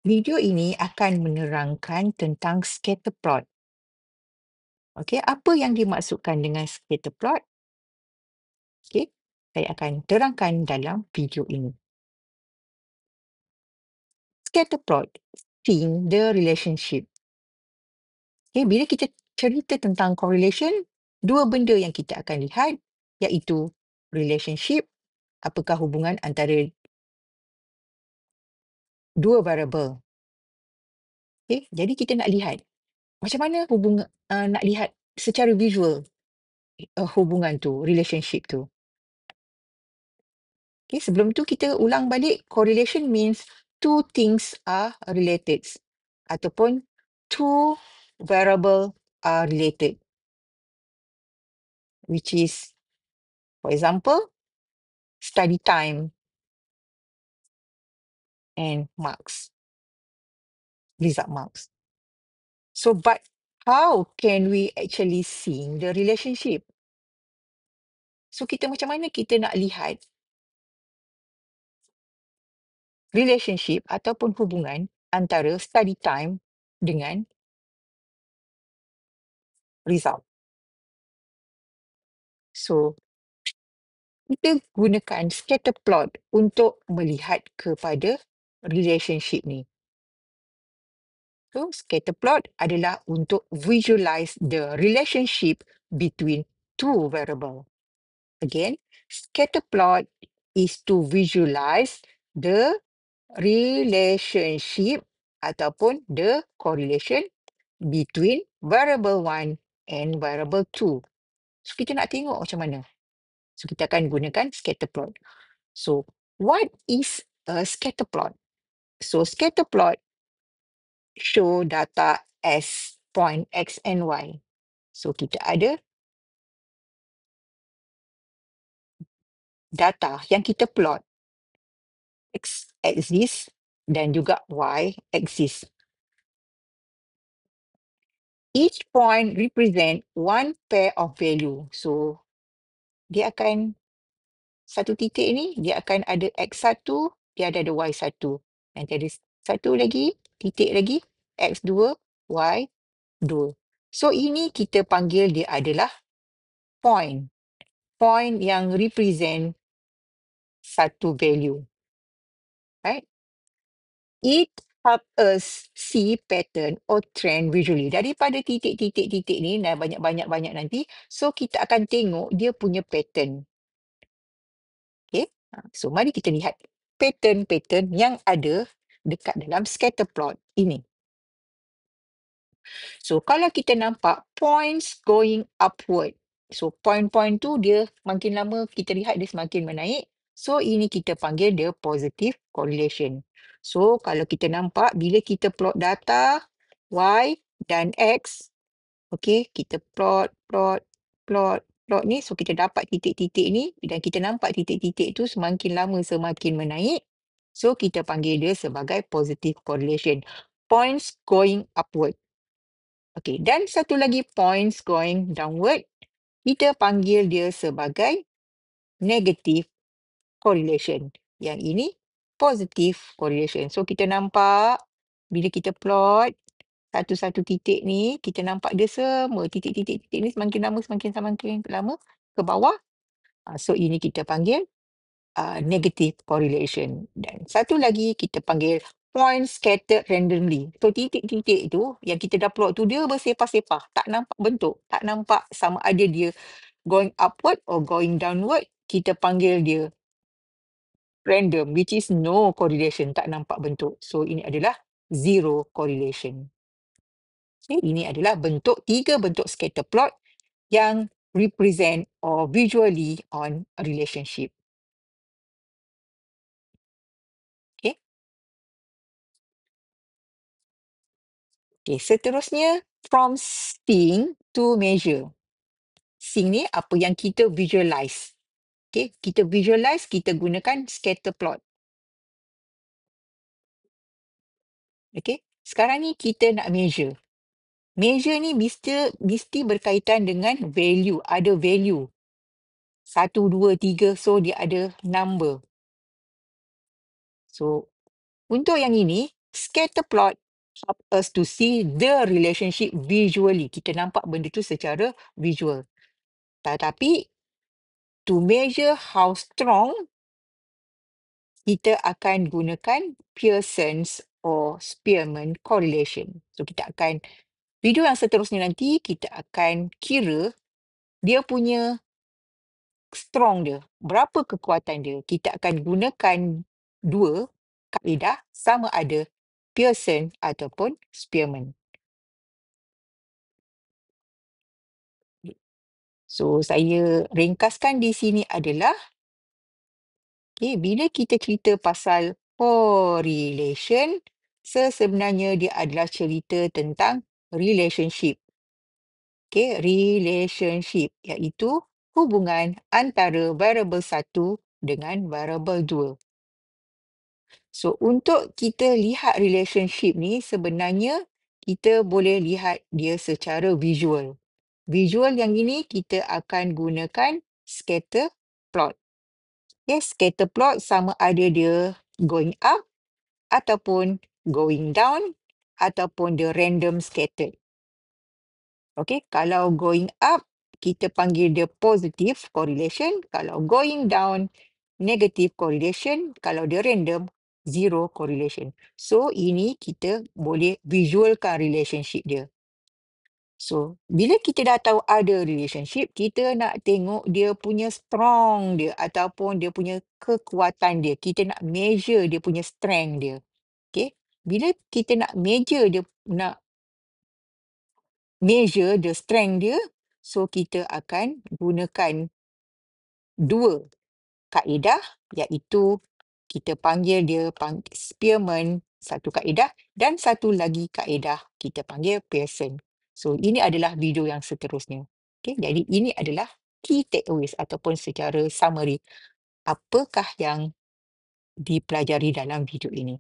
Video ini akan menerangkan tentang scatter plot. Okey, apa yang dimaksudkan dengan scatter plot? Okey, saya akan terangkan dalam video ini. Scatter plot, seeing the relationship. Okey, bila kita cerita tentang correlation, dua benda yang kita akan lihat iaitu relationship, apakah hubungan antara dua variable. Okey, jadi kita nak lihat macam mana hubungan nak lihat secara visual hubungan tu, relationship tu. Okay, sebelum tu kita ulang balik, correlation means two things are related ataupun two variable are related, which is, for example, study time and marks, result marks. So, but how can we actually see the relationship? So, kita macam mana kita nak lihat relationship ataupun hubungan antara study time dengan result. So, kita gunakan scatter plot untuk melihat kepada relationship ni. So, scatter plot adalah untuk visualize the relationship between two variable. Again, scatter plot is to visualize the relationship ataupun the correlation between variable 1 and variable 2. So, kita nak tengok macam mana. So, kita akan gunakan scatter plot. So, what is a scatter plot? So, scatter plot show data as point X and Y. So, kita ada data yang kita plot X axis dan juga Y axis. Each point represent one pair of value. So, dia akan satu titik ni, dia akan ada X1, dia ada Y1. Nanti ada satu lagi, titik lagi, X2, Y2. So, ini kita panggil dia adalah point. Point yang represent satu value. Right? It help us see pattern or trend visually. Daripada titik-titik-titik ni, dan banyak-banyak nanti, so kita akan tengok dia punya pattern. Okay? So, mari kita lihat pattern-pattern yang ada dekat dalam scatter plot ini. So, kalau kita nampak points going upward. So, point-point tu dia makin lama kita lihat dia semakin menaik. So, ini kita panggil dia positive correlation. So, kalau kita nampak bila kita plot data Y dan X, okay, kita plot ni. So, kita dapat titik-titik ni dan kita nampak titik-titik tu semakin lama semakin menaik. So, kita panggil dia sebagai positive correlation. Points going upward. Okay, dan satu lagi points going downward, kita panggil dia sebagai negative correlation. Yang ini positive correlation. So, kita nampak bila kita plot satu-satu titik ni, kita nampak dia semua titik-titik ni semakin lama ke bawah. So, ini kita panggil negative correlation. Dan satu lagi kita panggil point scattered randomly. So, titik-titik tu yang kita dah plot tu dia bersepah-sepah. Tak nampak bentuk. Tak nampak sama ada dia going upward or going downward. Kita panggil dia random, which is no correlation. Tak nampak bentuk. So, ini adalah zero correlation. Okay, ini adalah tiga bentuk scatter plot yang represent or visually on a relationship. Okay. Okay, seterusnya from seeing to measure. Seeing ni apa yang kita visualize. Okay, kita visualize, kita gunakan scatter plot. Okay, sekarang ni kita nak measure. Measure ni mesti berkaitan dengan value, ada value. 1, 2, 3, so dia ada number. So, untuk yang ini, Scatter plot help us to see the relationship visually. Kita nampak benda tu secara visual. Tetapi to measure how strong, kita akan gunakan Pearson's or Spearman correlation. So kita akan, video yang seterusnya nanti kita akan kira dia punya strong dia, berapa kekuatan dia. Kita akan gunakan dua kaedah, sama ada Pearson ataupun Spearman. So saya ringkaskan di sini adalah, bila kita cerita pasal correlation, sebenarnya dia adalah cerita tentang relationship. Relationship iaitu hubungan antara variable 1 dengan variable 2. So untuk kita lihat relationship ni, sebenarnya kita boleh lihat dia secara visual. Visual yang ini kita akan gunakan scatter plot. Scatter plot sama ada dia going up ataupun going down ataupun dia random scattered. Kalau going up, kita panggil dia positive correlation. Kalau going down, negative correlation. Kalau dia random, zero correlation. So, ini kita boleh visualkan relationship dia. So, bila kita dah tahu ada relationship, kita nak tengok dia punya strong dia ataupun dia punya kekuatan dia. Kita nak measure dia punya strength dia. Bila kita nak measure the strength dia, so kita akan gunakan dua kaedah, iaitu kita panggil dia Spearman satu kaedah dan satu lagi kaedah kita panggil Pearson. So ini adalah video yang seterusnya. Jadi ini adalah key takeaways ataupun secara summary apakah yang dipelajari dalam video ini.